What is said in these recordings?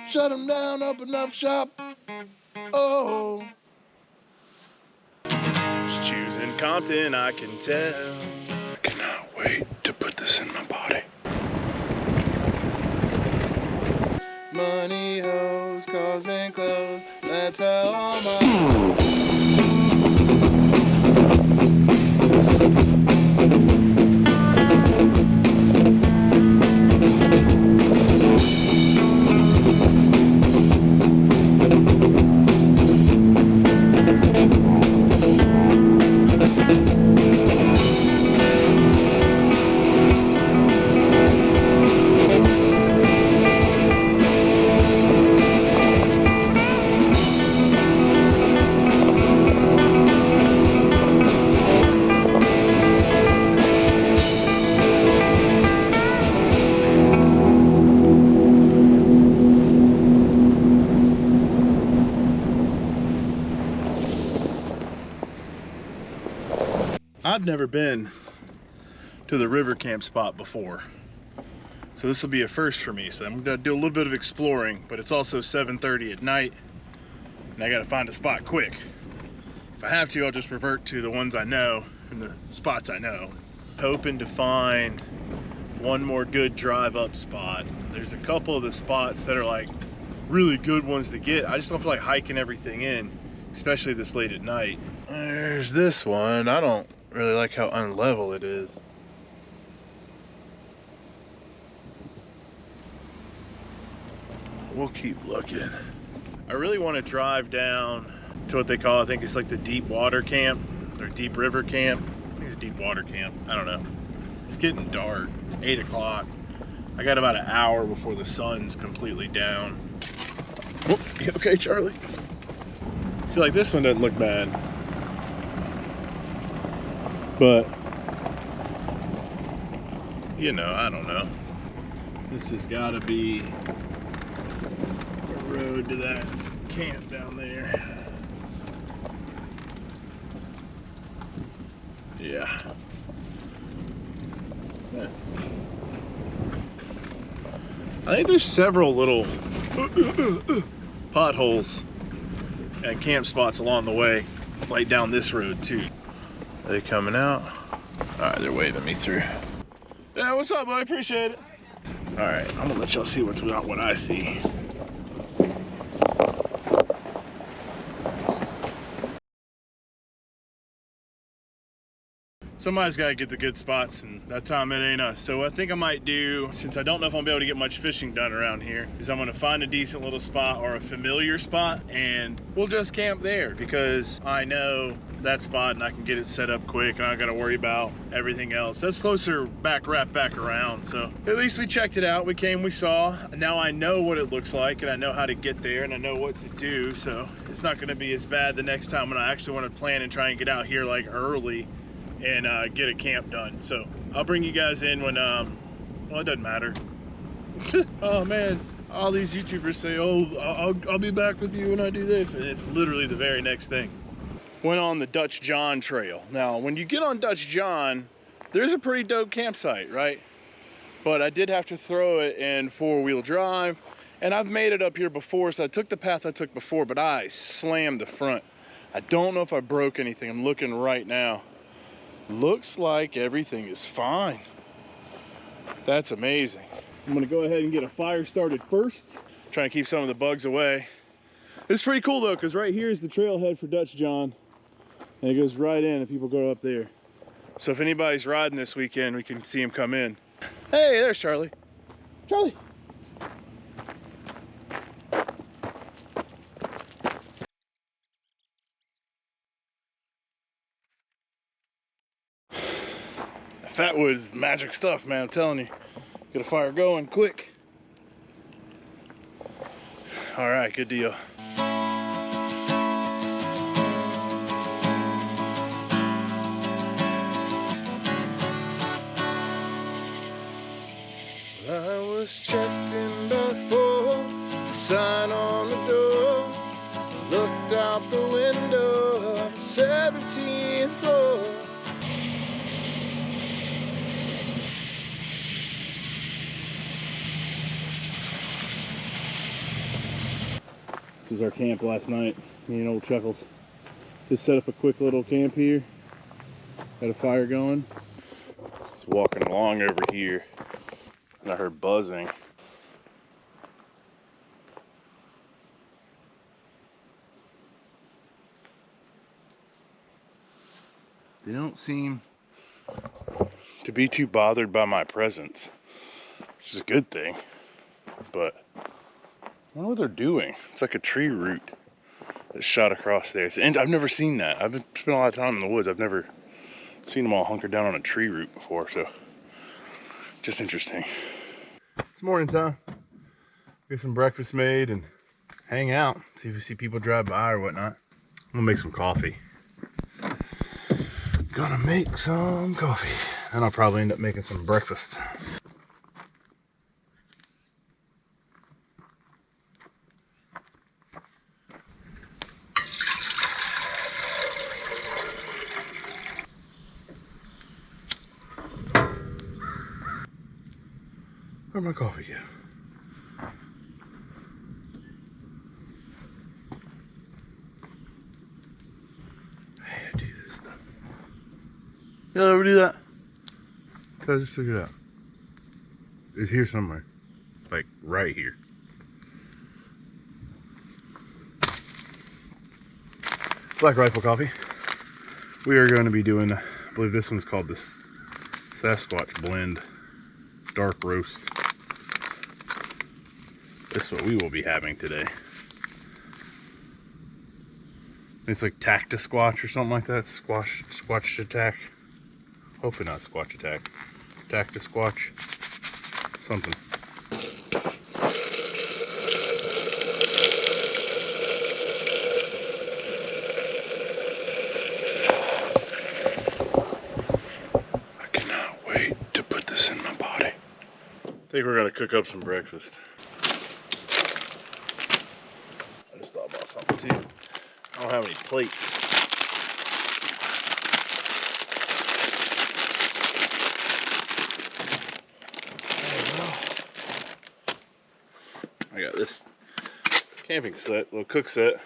Shut them down, open up shop. Oh. Just choosing Compton, I can tell. I cannot wait to put this in my body. Money, hoes, cars and clothes. That's how all my... I've never been to the river camp spot before, so this will be a first for me. So I'm gonna do a little bit of exploring, but it's also 7:30 at night and I gotta find a spot quick. If I have to, I'll just revert to the ones I know and the spots I know. Hoping to find one more good drive up spot. There's a couple of the spots that are like really good ones to get. I just don't feel like hiking everything in, especially this late at night. There's this one. I don't really like how unlevel it is. We'll keep looking. I really want to drive down to what they call, I think it's like the deep water camp or deep river camp. I think it's deep water camp. I don't know. It's getting dark. It's 8 o'clock. I got about an hour before the sun's completely down. Oh, you okay, Charlie? See, like this one doesn't look bad. But, you know, I don't know. This has got to be a road to that camp down there. Yeah. I think there's several little potholes and camp spots along the way, right down this road too. Are they coming out? All right, they're waving me through. Yeah, what's up, bud? Appreciate it. All right, I'm gonna let y'all see what I see. Somebody's got to get the good spots, and that time it ain't us. So what I think I might do, since I don't know if I'm gonna be able to get much fishing done around here, is I'm gonna find a decent little spot or a familiar spot, and we'll just camp there because I know that spot and I can get it set up quick. And I got to worry about everything else. That's closer back around. So at least we checked it out. We came, we saw. Now I know what it looks like, and I know how to get there, and I know what to do. So it's not going to be as bad the next time when I actually want to plan and try and get out here like early and get a camp done. So I'll bring you guys in when well, it doesn't matter. Oh man, all these YouTubers say, oh, I'll be back with you when I do this, and it's literally the very next thing. Went on the Dutch John trail. Now when you get on Dutch John, there's a pretty dope campsite, right? But I did have to throw it in 4-wheel drive, and I've made it up here before, so I took the path I took before, but I slammed the front. I don't know if I broke anything. I'm looking right now. Looks like everything is fine. That's amazing. I'm gonna go ahead and get a fire started first, try and keep some of the bugs away. It's pretty cool though, because right here is the trailhead for Dutch John, and it goes right in and people go up there. So if anybody's riding this weekend, we can see him come in. Hey, there's Charlie. Charlie. That was magic stuff, man, I'm telling you. Get a fire going quick. All right, good deal. I was checked in before, the sign on the door, looked out the window of the 17th floor. This was our camp last night, me and old Chuckles. Just set up a quick little camp here. Got a fire going. Just walking along over here, and I heard buzzing. They don't seem to be too bothered by my presence, which is a good thing. But I don't know what they're doing. It's like a tree root that shot across there. And I've never seen that. I've been spending a lot of time in the woods. I've never seen them all hunkered down on a tree root before, so just interesting. It's morning time. Get some breakfast made and hang out. See if we see people drive by or whatnot. I'm gonna make some coffee. Gonna make some coffee. And I'll probably end up making some breakfast. Where'd my coffee go? I had to do this stuff. Y'all ever do that? So I just took it out. It's here somewhere. Like right here. Black Rifle coffee. We are going to be doing, I believe this one's called the Sasquatch Blend Dark Roast. This is what we will be having today. It's like Tacti-Squatch or something like that. Squatch Attack. Hopefully not Squatch Attack. Tacti-Squatch. Something. I cannot wait to put this in my body. I think we're gonna cook up some breakfast. I just thought about something too. I don't have any plates. I got this camping set, little cook set.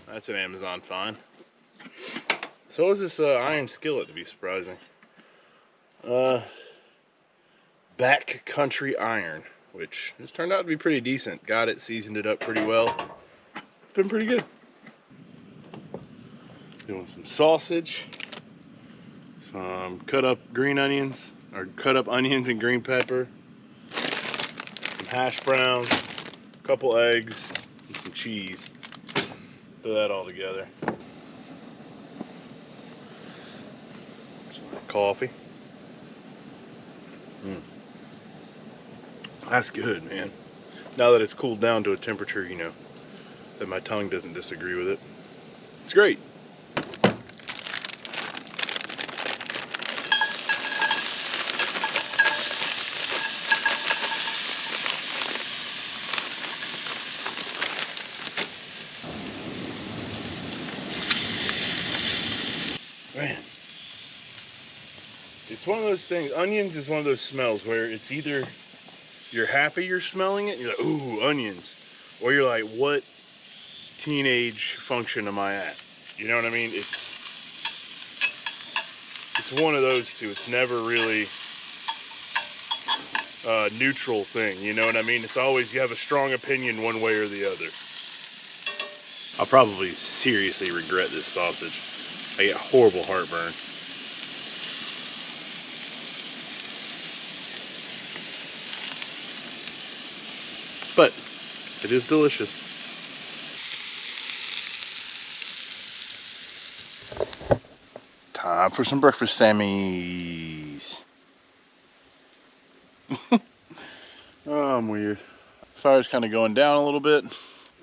That's an Amazon find. So is this iron skillet, to be surprising. Backcountry iron, which has turned out to be pretty decent. Got it, seasoned it up pretty well. Been pretty good. Doing some sausage, some cut up green onions, or cut up onions and green pepper, some hash browns, a couple eggs, and some cheese. Throw that all together. Some coffee. That's good, man. Now that it's cooled down to a temperature, you know, that my tongue doesn't disagree with it. It's great. Man, it's one of those things. Onions is one of those smells where it's either you're happy you're smelling it, you're like, ooh, onions, or you're like, what teenage function am I at? You know what I mean? It's one of those two. It's never really a neutral thing. You know what I mean? It's always, you have a strong opinion one way or the other. I'll probably seriously regret this sausage. I get horrible heartburn. But it is delicious. Time for some breakfast sammies. Oh, I'm weird. Fire's kind of going down a little bit.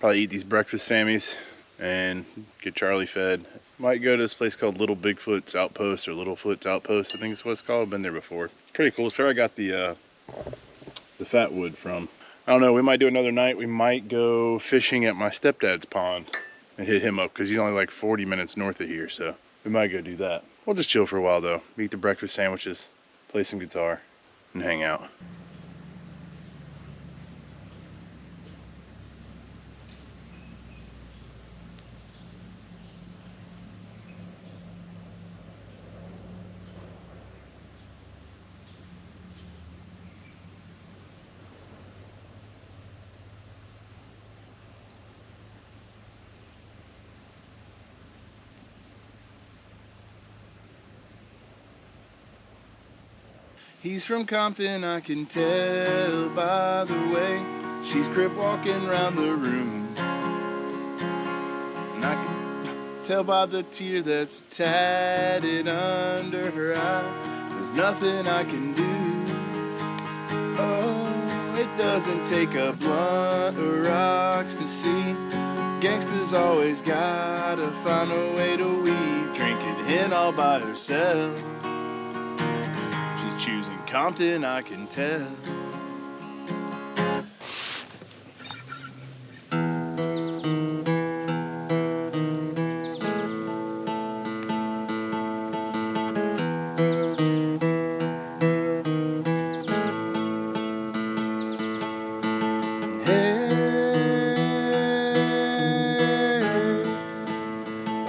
Probably eat these breakfast sammies and get Charlie fed. Might go to this place called Little Bigfoot's Outpost, or Littlefoot's Outpost, I think it's what it's called. I've been there before. Pretty cool. It's where I got the fat wood from. I don't know, we might do another night. We might go fishing at my stepdad's pond and hit him up, because he's only like 40 minutes north of here, so we might go do that. We'll just chill for a while though. Eat the breakfast sandwiches, play some guitar, and hang out. He's from Compton, I can tell by the way she's crip walking around the room. And I can tell by the tear that's tatted under her eye. There's nothing I can do. Oh, it doesn't take a blunt or rocks to see. Gangsta's always gotta find a way to weave. Drinking hen all by herself. She's choosing Compton, I can tell.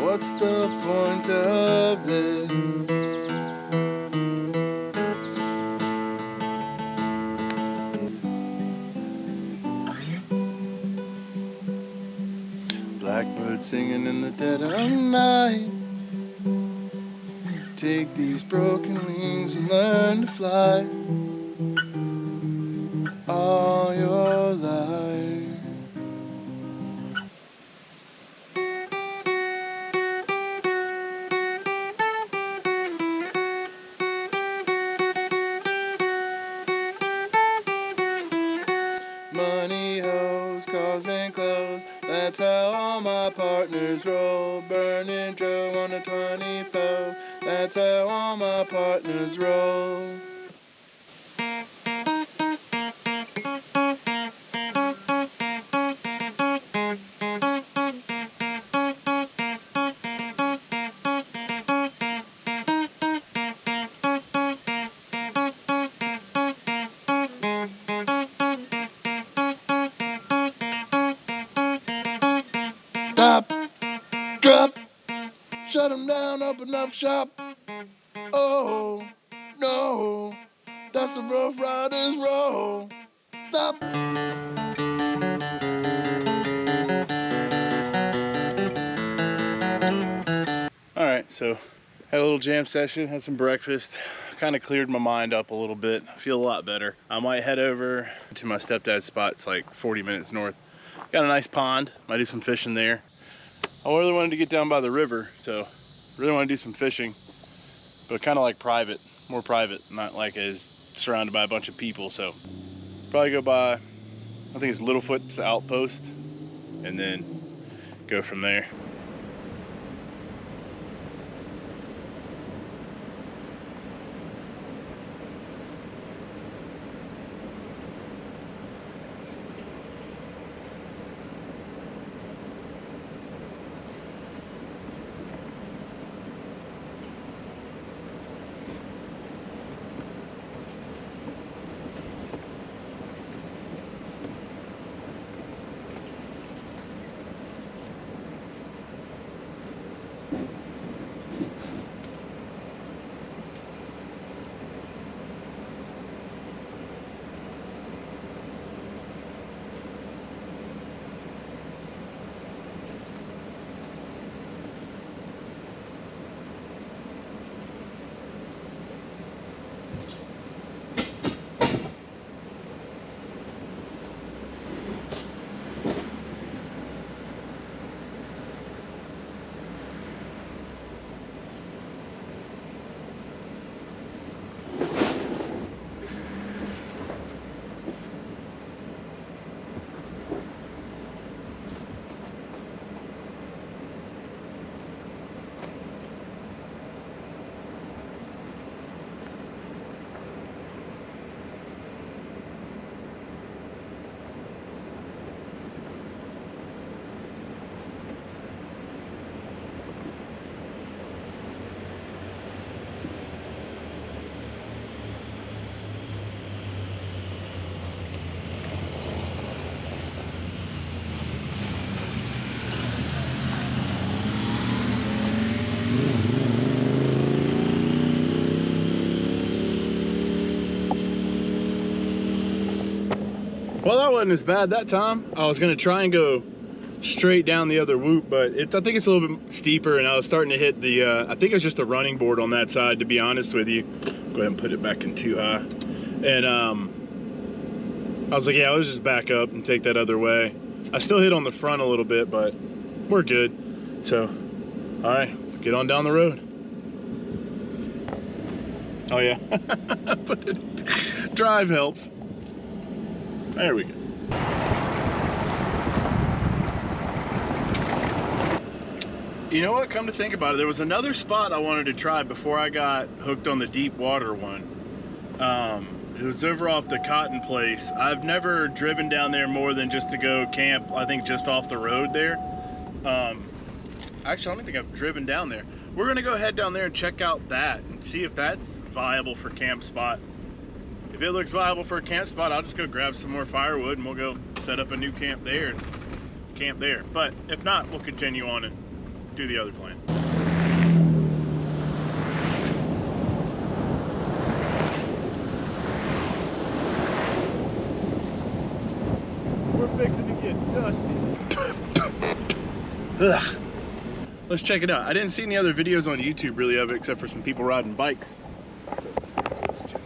What's the point of this? Blackbird singing in the dead of night. Take these broken wings and learn to fly all your life. Money, hoes, cars and clothes, that's how all my partners roll. Burning Joe on a 24, that's how all my partners roll. Stop, drop, shut them down, open up shop. Oh, no, that's the Rough Riders roll. Stop. All right, so had a little jam session, had some breakfast, kind of cleared my mind up a little bit. I feel a lot better. I might head over to my stepdad's spot. It's like 40 minutes north. Got a nice pond, might do some fishing there. I really wanted to get down by the river, so really want to do some fishing, but kind of like private, more private, not like as surrounded by a bunch of people. So probably go by, I think it's Littlefoot's outpost, and then go from there. Well, that wasn't as bad that time. I was gonna try and go straight down the other whoop, but I think it's a little bit steeper, and I was starting to hit the, I think it was just a running board on that side, to be honest with you. Go ahead and put it back in too high. And I was like, yeah, let's just back up and take that other way. I still hit on the front a little bit, but we're good. So, all right, get on down the road. Oh yeah, drive helps. There we go. You know what, come to think about it, there was another spot I wanted to try before I got hooked on the deep water one. It was over off the Cotton place. I've never driven down there more than just to go camp, I think just off the road there. Actually, I don't think I've driven down there. We're gonna go head down there and check out that and see if that's viable for camp spot. If it looks viable for a camp spot, I'll just go grab some more firewood and we'll go set up a new camp there and camp there. But if not, we'll continue on and do the other plan. We're fixing to get dusty. Ugh. Let's check it out. I didn't see any other videos on YouTube really of it except for some people riding bikes. So, let's check it.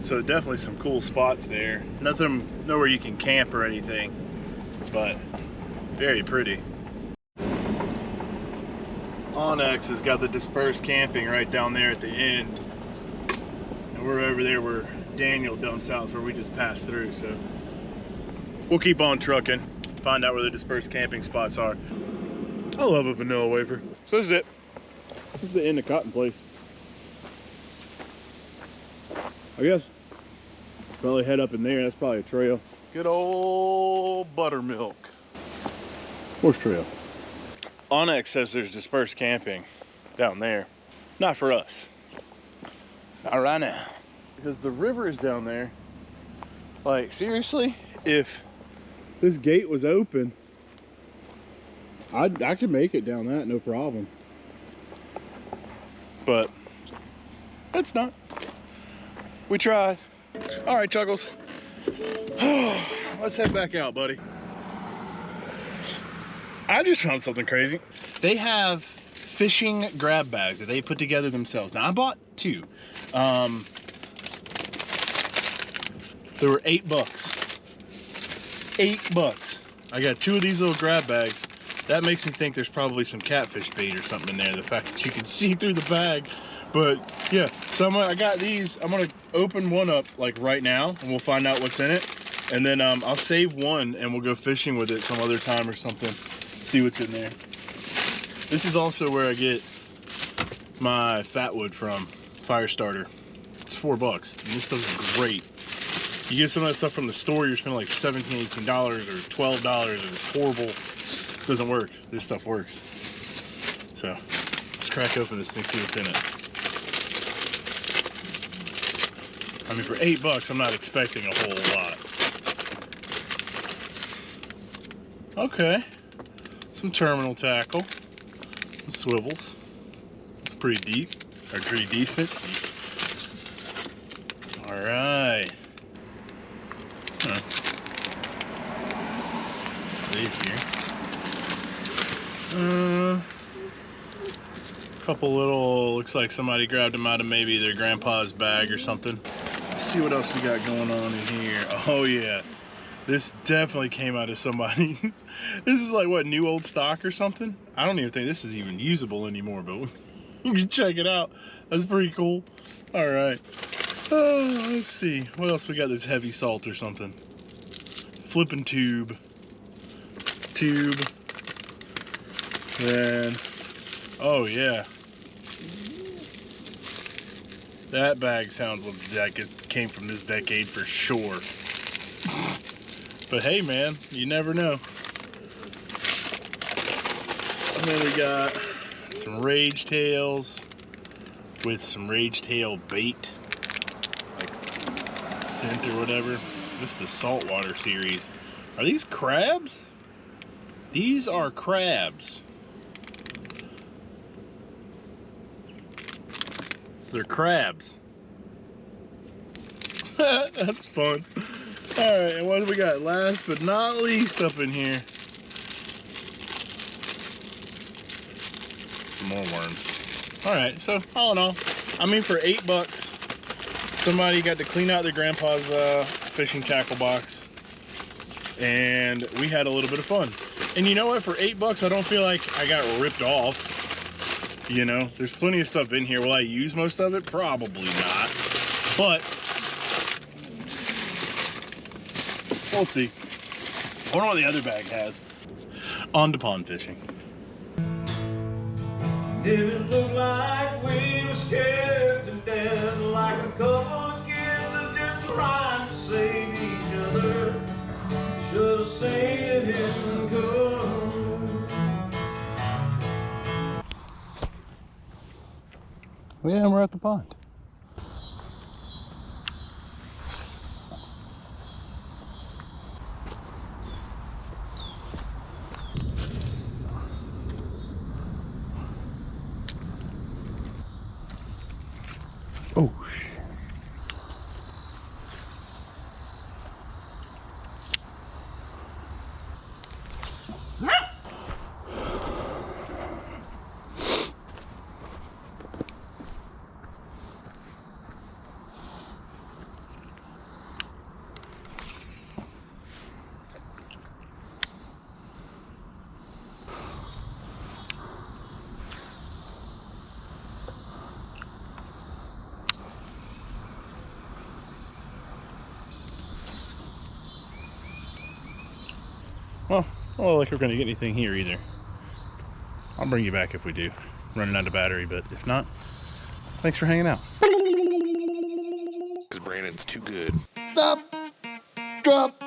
So definitely some cool spots there. Nothing, nowhere you can camp or anything, but very pretty. Onyx has got the dispersed camping right down there at the end. And we're over there where Daniel dumps out, where we just passed through. So we'll keep on trucking, find out where the dispersed camping spots are. I love a vanilla wafer. So this is it. This is the end of Cotton place. I guess probably head up in there. That's probably a trail. Good old buttermilk. Where's trail? Onyx says there's dispersed camping down there. Not for us. Not right now. Because the river is down there. Like, seriously, if this gate was open, I could make it down that, no problem. But it's not. We tried. All right, Chuggles. Let's head back out, buddy. I just found something crazy. They have fishing grab bags that they put together themselves. Now, I bought two. They were $8. $8. I got two of these little grab bags. That makes me think there's probably some catfish bait or something in there. The fact that you can see through the bag. But yeah, so I got these. I'm gonna open one up like right now and we'll find out what's in it. And then I'll save one and we'll go fishing with it some other time or something. See what's in there. This is also where I get my fat wood from, fire starter. It's $4 and this stuff is great. You get some of that stuff from the store, you're spending like $17, $18 or $12 and it's horrible. It doesn't work. This stuff works. So let's crack open this thing, see what's in it. I mean, for $8, I'm not expecting a whole lot. Okay. Some terminal tackle. Some swivels. It's pretty deep, or pretty decent. All right. Huh. These here. Couple little, looks like somebody grabbed them out of maybe their grandpa's bag or something. Let's see what else we got going on in here. Oh yeah, this definitely came out of somebody's. This is like what, new old stock or something? I don't even think this is even usable anymore, but you can check it out. That's pretty cool. All right. Oh, let's see. What else we got that's heavy salt or something? Flipping tube. tube. Then, oh yeah. That bag sounds like it came from this decade for sure. But hey man, you never know. And then we got some Rage Tails with some Rage Tail bait, like scent or whatever. This is the saltwater series. Are these crabs? These are crabs. They're crabs. That's fun. Alright, and what do we got? Last but not least up in here. Some more worms. Alright, so all in all, I mean for $8, somebody got to clean out their grandpa's fishing tackle box. And we had a little bit of fun. And you know what? For $8, I don't feel like I got ripped off. You know, there's plenty of stuff in here. Will I use most of it? Probably not. But we'll see. I wonder what the other bag has. On to pond fishing. Did it look like we were scared to death, like a couple of kids that just trying to save each other? Should have seen it in the cover. Yeah, and we're at the pond. Oh, shit. Well, I don't look like we're going to get anything here either. I'll bring you back if we do. Running out of battery, but if not, thanks for hanging out. Because Brandon's too good. Stop! Drop!